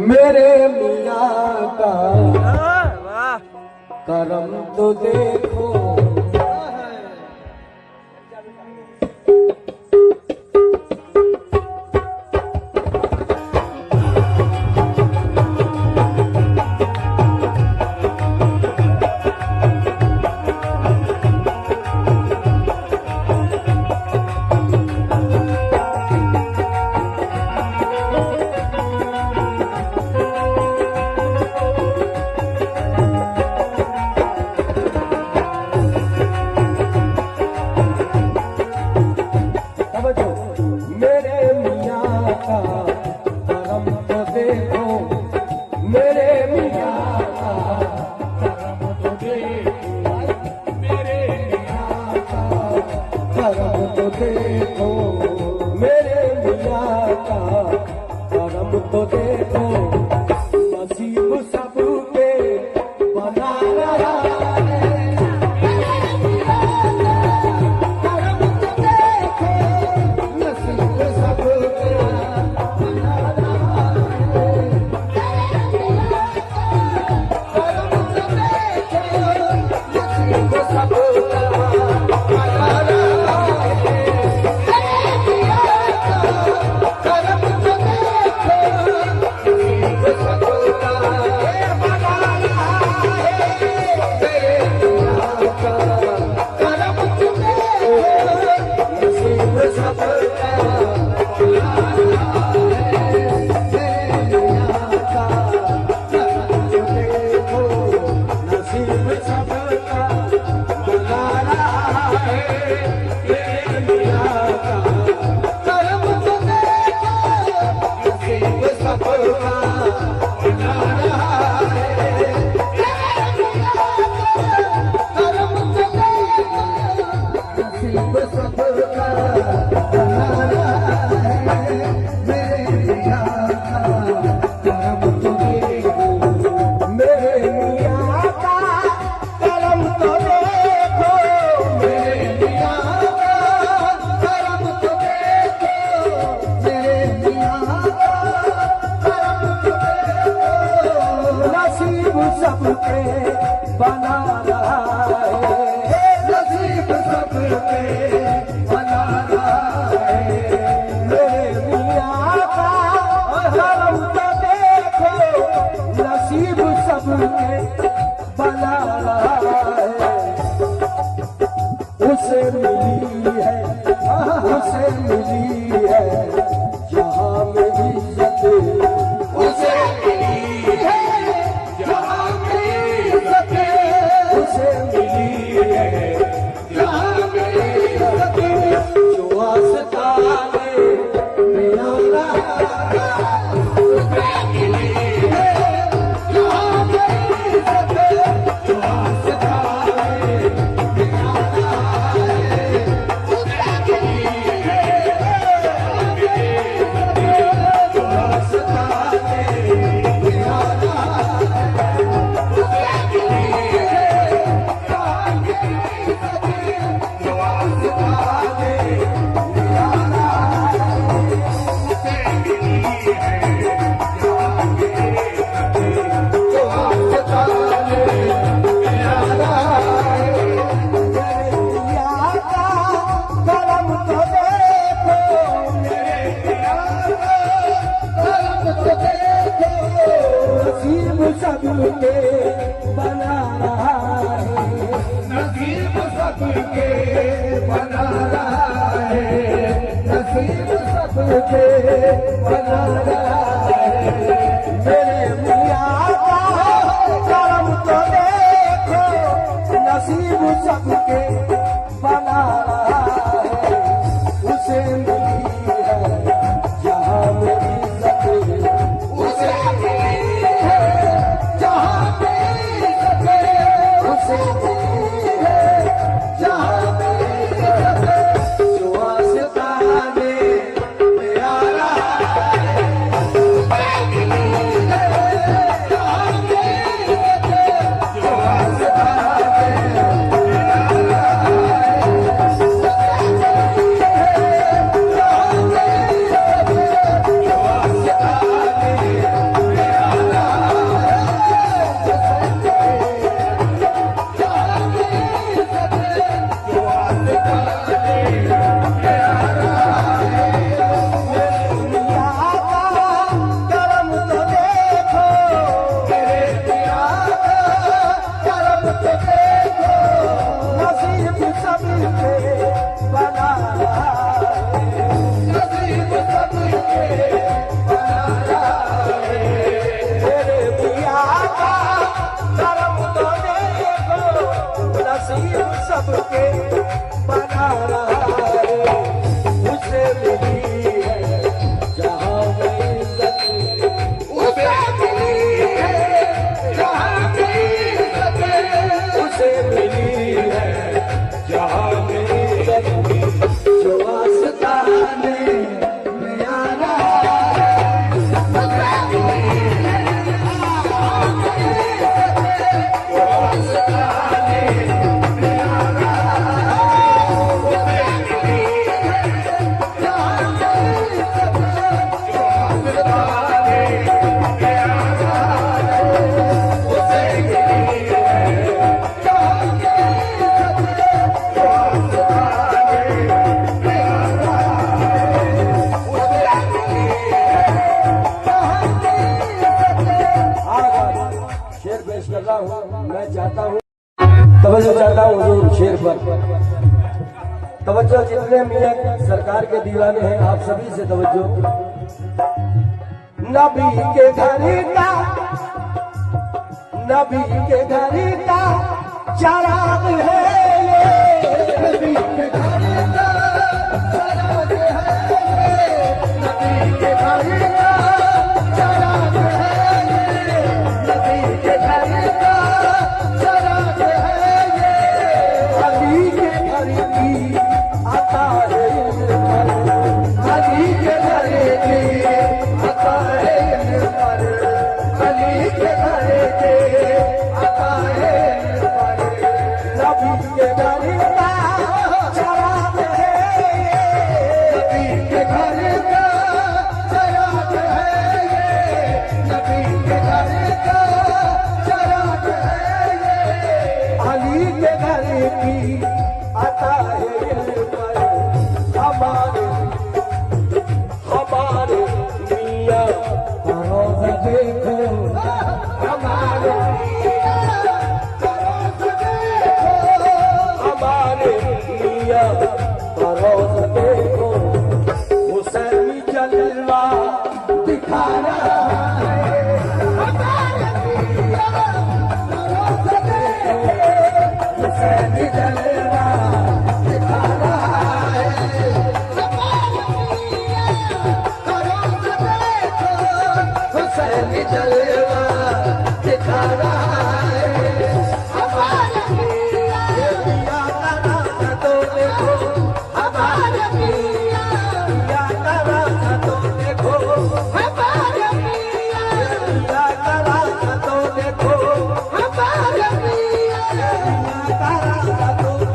मेरे मियाँ का करम तो देखो। देखो मेरे मियाँ का करम तो देखो, नसीब सबके बना रहा है। करम तो देखो, नसीब सबके बना रहा है। करम तो देखो, नसीब सबका बना रहा है। बना रहा है, नसीब सबके बना रहा है। मेरे मियाँ का करम तो देखो, नसीब सबके बना रहा है। उसे मिली है, उसे मिली है जहाँ मेरी इज्जत, उसे मिली है जहाँ मेरी इज्जत, उसे मिली है जहाँ मेरी इज्जत। जो आस्ताने में आना उसे मिली है जहाँ मेरी इज्जत। जो आस्ताने में आना उसे मिली है जहाँ मेरी इज्जत। जो आस्ताने में आना सबके बना रहा है, नसीब सबके बना रहा है, नसीब सबके बना रहा है। मेरे मियाँ का करम तो देखो, नसीब सबके बना रहा है। उसे मिली है जहाँ मेरी इज्जत, उसे मिली है जहाँ मेरी इज्जत, उसे मिली है जहाँ मेरी इज्जत। जो आस्ताने में आ रहा है, उसे मिली है जहाँ मेरी इज्जत। जो आस्ताने में आ रहा है। खाने के आजाद उसे मिली है जहाँ की इज्जत जो खाने के आजाद उसे मिली है जहाँ की इज्जत। शेर पेश कर रहा हूँ। मैं चाहता हूँ तवज्जो चाहता हूँ हुजूर शेर पर तवज्जो। जितने मियां सरकार के दीवाने हैं आप सभी से तवज्जो। नबी के घर का नबी के घर का चराग है ये, नबी के घर का चराग है ये, नबी के घर का चराग है ये, नबी के घर का चराग है ये। अली के घर की आता है अली के घर की आता है पर, अली के घर के आता है पर। नबी के घर का चराग है ये, नबी के घर का चराग है ये, नबी के घर का चराग है ये। अली के घर की आता है पर। हमारे हमारे मियाँ का रोज़ा देखो, हमारे रोज़ देखो, हमारे मियाँ का रोज़ा देखो। हुसैनी जलवा दिखा रहा है हमारे रोज़ देखो, हुसैनी जलवा दिखा रहा है हमारे रोज़ देखो, हुसैनी जलवा दिखा रहा है हमारे मियाँ का राज़ा तो देखो, हमारे मियाँ का राज़ा तो देखो, हमारे मियाँ का राज़ा तो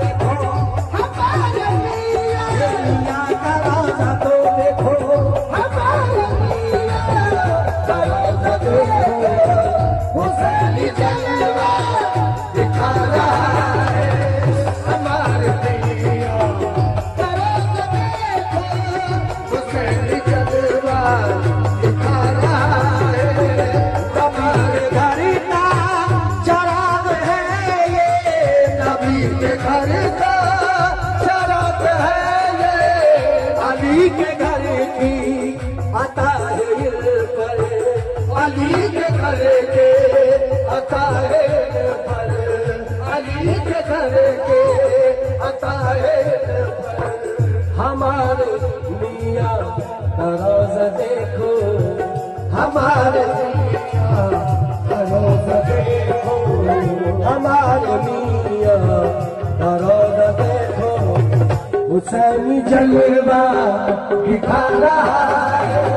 देखो, हमारे मियाँ का राज़ा तो देखो, हमारे मियाँ का राज़ा तो देखो। हुसैनी जलवा दिखा रहा है हमारे मियाँ का रोज़ा देखो, हुसैनी जलवा दिखा रहा है हमारे घर का चराग है ये, नबी के घर का चराग है ये। अली के घर की आता है पर। अली के घर के अता है पर, अली के घर के अता है पर। हमारे मियाँ का रोज़ा देखो, हमारे रोज़ा देखो, हमारे मियाँ का रोज़ा देखो। हुसैनी जलवा दिखा रहा है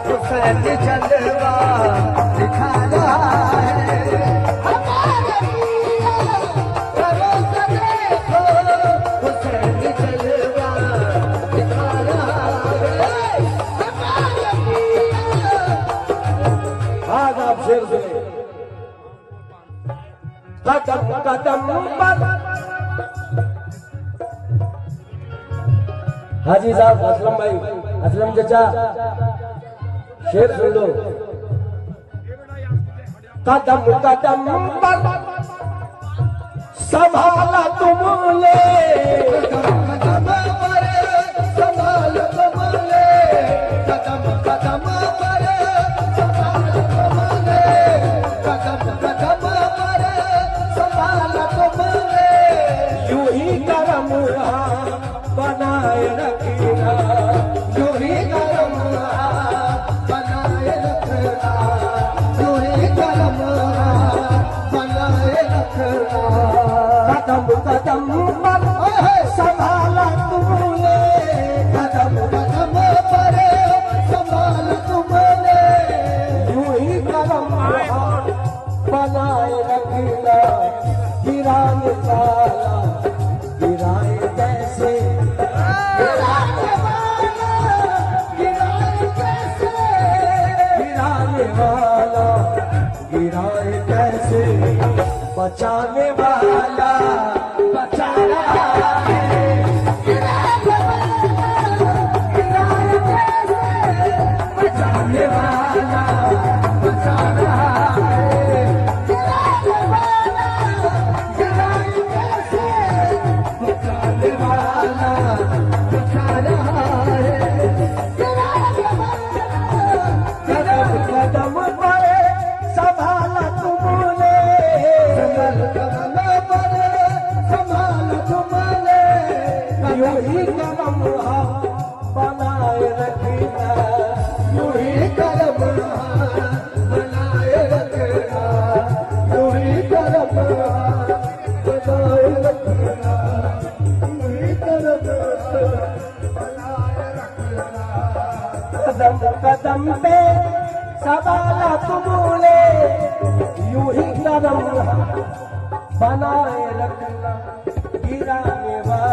हुसैनी जलवा दिखा रहा है हमारे रोज़ा देखो, हुसैनी जलवा दिखा रहा है हमारे आज आप शेर सुने। कदम कदम पर हाजी साहब असलम भाई, असलम चचा शेर सुन लो। कदम कदम पर संभाला तुमने, कदम पर संभाल तुमने, कदम कदम पर संभाल तुमने, कदम कदम पर संभाल तुमने। यूं ही करम बनाए रखना, यूं ही करम बनाए रखना, यूं ही करम बनाए रखना। कदम कदम पर संभाला तुमने, कदम कदम पर संभाल तुमने। यूं ही करम बनाए रखना। गिराए ताला गिराए जैसे बचाने वाला बचा रहा है। बचाने वाला बचा रहा है। बचाने वाला बचा रहा है। कदम कदम पर संभाला तुमने, कदम पर संभाला तुमने, यूं ही कदम बनाए रखना, यूं ही कदम बनाए रखना, यूं ही कदम बनाए रखना, यूं ही कदम बनाए रखना। कदम कदम पे संभाला तुमने, यूं ही कदम बनाए रखना, गिराने वाला